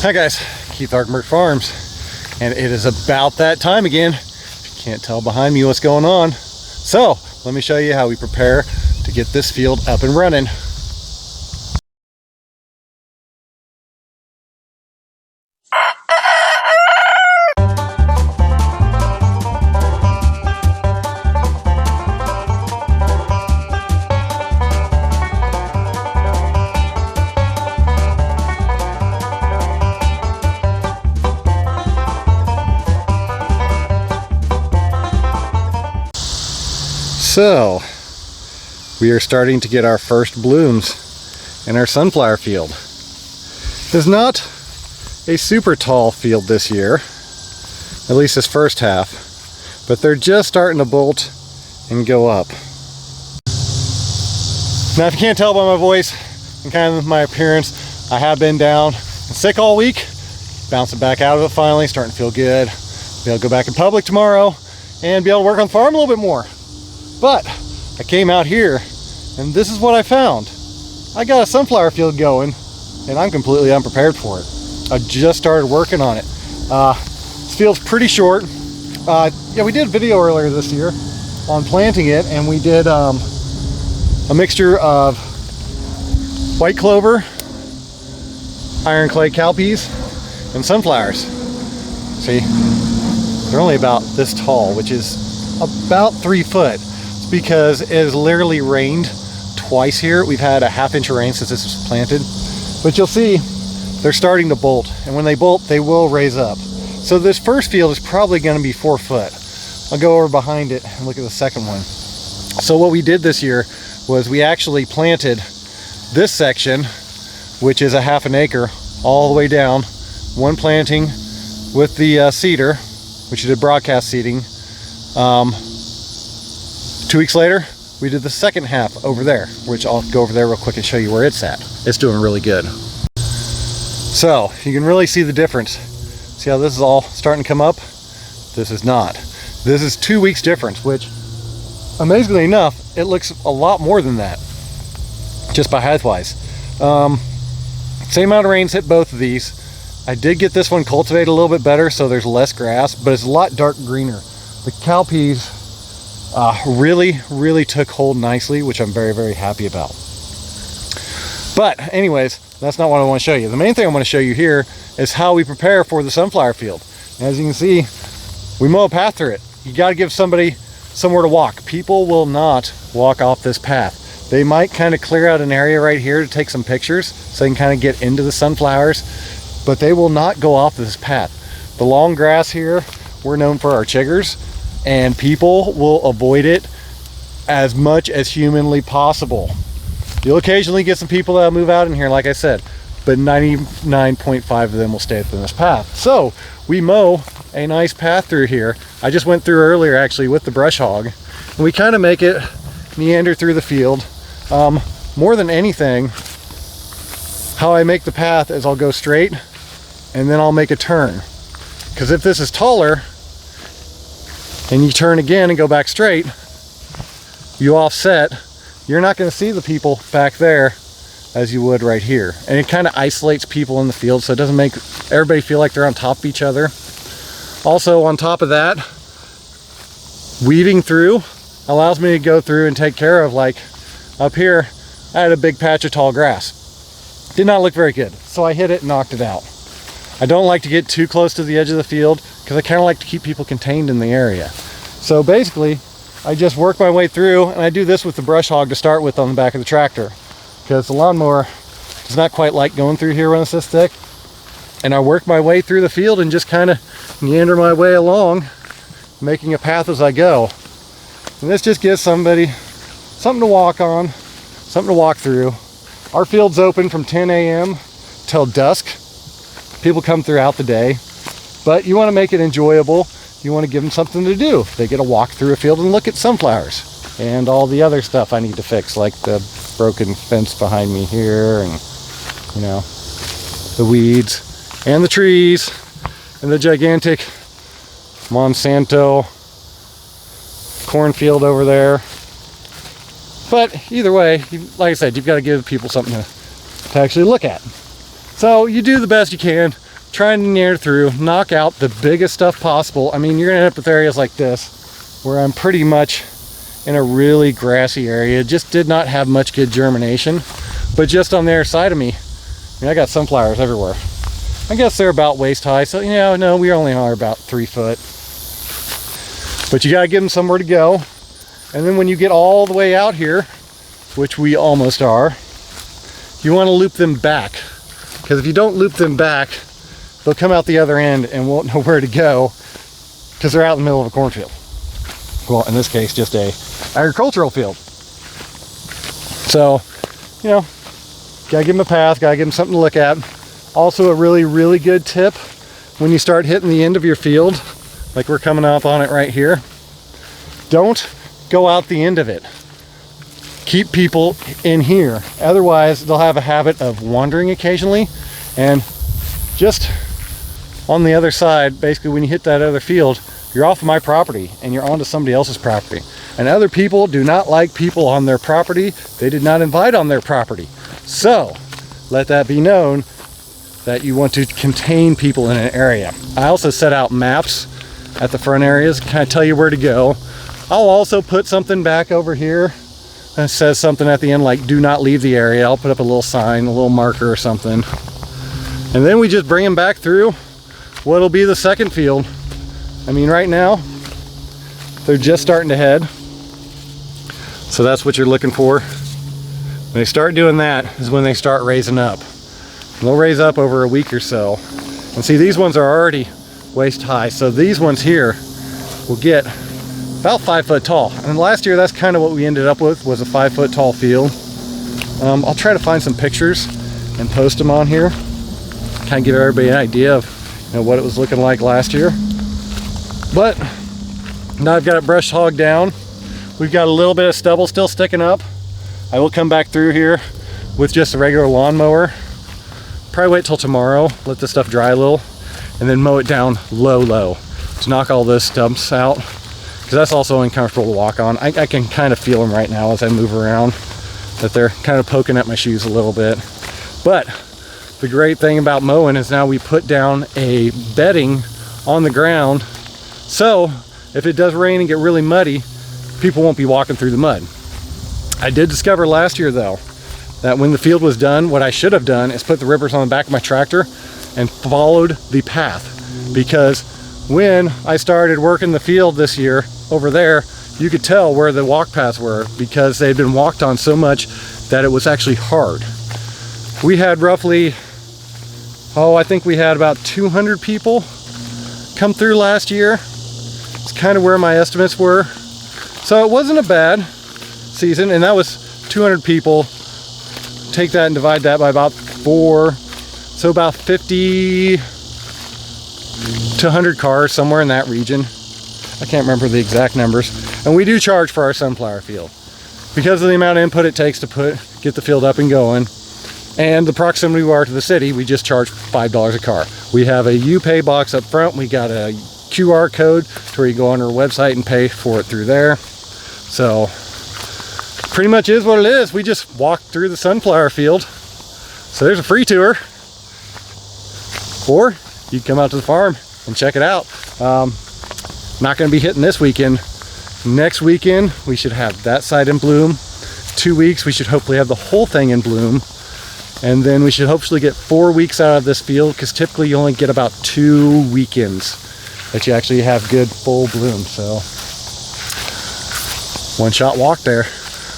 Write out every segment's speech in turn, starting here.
Hi guys, Keith Arkmark Farms, and it is about that time again. If you can't tell behind me what's going on. So, let me show you how we prepare to get this field up and running. So, we are starting to get our first blooms in our sunflower field. It's not a super tall field this year, at least this first half, but they're just starting to bolt and go up. Now, if you can't tell by my voice and kind of my appearance, I have been down and sick all week, bouncing back out of it finally, starting to feel good, be able to go back in public tomorrow and be able to work on the farm a little bit more. But I came out here and this is what I found. I got a sunflower field going and I'm completely unprepared for it. I just started working on it. This field's pretty short. Yeah, we did a video earlier this year on planting it, and we did a mixture of white clover, iron clay cowpeas, and sunflowers. See, they're only about this tall, which is about 3 foot. Because it has literally rained twice here. We've had a ½ inch of rain since this was planted. But you'll see they're starting to bolt, and when they bolt they will raise up. So this first field is probably going to be 4 foot. I'll go over behind it and look at the second one. So what we did this year was we actually planted this section, which is a ½ acre, all the way down, one planting with the cedar, which we did broadcast seeding. 2 weeks later, we did the second half over there, which I'll go over there real quick and show you where it's at. It's doing really good. So you can really see the difference. See how this is all starting to come up? This is not. This is 2 weeks difference, which amazingly enough, it looks a lot more than that, just by height-wise. Same amount of rains hit both of these. I did get this one cultivated a little bit better, so there's less grass, but it's a lot dark greener. The cowpeas really took hold nicely, which I'm very happy about. But anyways, that's not what I want to show you. The main thing I want to show you here is how we prepare for the sunflower field. As you can see, we mow a path through it. You got to give somebody somewhere to walk. People will not walk off this path. They might kind of clear out an area right here to take some pictures so they can kind of get into the sunflowers, but they will not go off this path. The long grass here, we're known for our chiggers, and people will avoid it as much as humanly possible. You'll occasionally get some people that move out in here, like I said, but 99.5 of them will stay within this path. So we mow a nice path through here. I just went through earlier actually with the brush hog, and we kind of make it meander through the field. More than anything, how I make the path is I'll go straight and then I'll make a turn, because if this is taller and you turn again and go back straight, you offset, you're not going to see the people back there as you would right here. And it kind of isolates people in the field, so it doesn't make everybody feel like they're on top of each other. Also, on top of that, weeding through allows me to go through and take care of, like up here, I had a big patch of tall grass. Did not look very good, so I hit it and knocked it out. I don't like to get too close to the edge of the field because I kind of like to keep people contained in the area. So basically, I just work my way through, and I do this with the brush hog to start with on the back of the tractor, because the lawnmower does not quite like going through here when it's this thick. And I work my way through the field and just kind of meander my way along, making a path as I go. And this just gives somebody something to walk on, something to walk through. Our field's open from 10 a.m. till dusk. People come throughout the day, but you want to make it enjoyable. You want to give them something to do. They get to walk through a field and look at sunflowers and all the other stuff I need to fix, like the broken fence behind me here, and you know, the weeds and the trees and the gigantic Monsanto cornfield over there. But either way, like I said, you've got to give people something to actually look at. So you do the best you can. trying to near through, knock out the biggest stuff possible. I mean, you're gonna end up with areas like this, where I'm pretty much in a really grassy area. Just did not have much good germination. But just on the other side of me, I mean, I got sunflowers everywhere. I guess they're about waist high, so you know, no, we only are about 3 foot. But you gotta give them somewhere to go. And then when you get all the way out here, which we almost are, you wanna loop them back. Because if you don't loop them back, they'll come out the other end and won't know where to go because they're out in the middle of a cornfield. Well, in this case, just a agricultural field. So, you know, gotta give them a path, gotta give them something to look at. Also a really, really good tip when you start hitting the end of your field, like we're coming up on it right here, don't go out the end of it. Keep people in here. Otherwise, they'll have a habit of wandering occasionally. And just on the other side, basically when you hit that other field, you're off of my property and you're onto somebody else's property. And other people do not like people on their property they did not invite on their property. So let that be known that you want to contain people in an area. I also set out maps at the front areas, kind of tell you where to go. I'll also put something back over here that says something at the end like do not leave the area. I'll put up a little sign, a little marker or something. And then we just bring them back through what'll be the second field. I mean, right now, they're just starting to head. So that's what you're looking for. When they start doing that is when they start raising up. And they'll raise up over a week or so. And see, these ones are already waist high. So these ones here will get about 5 foot tall. And last year, that's kind of what we ended up with, was a 5 foot tall field. I'll try to find some pictures and post them on here. Kind of give everybody an idea of, you know, what it was looking like last year. But now I've got it brush hogged down. We've got a little bit of stubble still sticking up. I will come back through here with just a regular lawnmower. Probably wait till tomorrow, let this stuff dry a little, and then mow it down low to knock all those stumps out, because that's also uncomfortable to walk on. I can kind of feel them right now as I move around, that they're kind of poking at my shoes a little bit. But the great thing about mowing is now we put down a bedding on the ground, so if it does rain and get really muddy, people won't be walking through the mud. I did discover last year though, that when the field was done, what I should have done is put the rippers on the back of my tractor and followed the path. Because when I started working the field this year over there, you could tell where the walk paths were because they'd been walked on so much that it was actually hard. We had roughly, I think we had about 200 people come through last year. It's kind of where my estimates were. So it wasn't a bad season, and that was 200 people. Take that and divide that by about 4, so about 50 to 100 cars, somewhere in that region. I can't remember the exact numbers. And we do charge for our sunflower field because of the amount of input it takes to get the field up and going, and the proximity we are to the city. We just charge $5 a car. We have a UPay box up front. We got a QR code to where you go on our website and pay for it through there. So pretty much is what it is. We just walk through the sunflower field. So there's a free tour. Or you can come out to the farm and check it out. Not going to be hitting this weekend. Next weekend, we should have that side in bloom. 2 weeks, we should hopefully have the whole thing in bloom. And then we should hopefully get 4 weeks out of this field, because typically you only get about 2 weekends that you actually have good full bloom. So one shot walk there.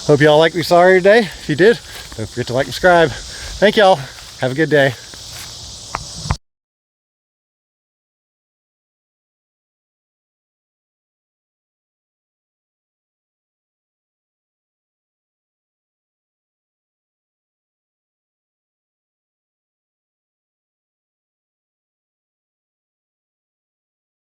Hope y'all like what you saw here today. If you did, don't forget to like and subscribe. Thank y'all. Have a good day.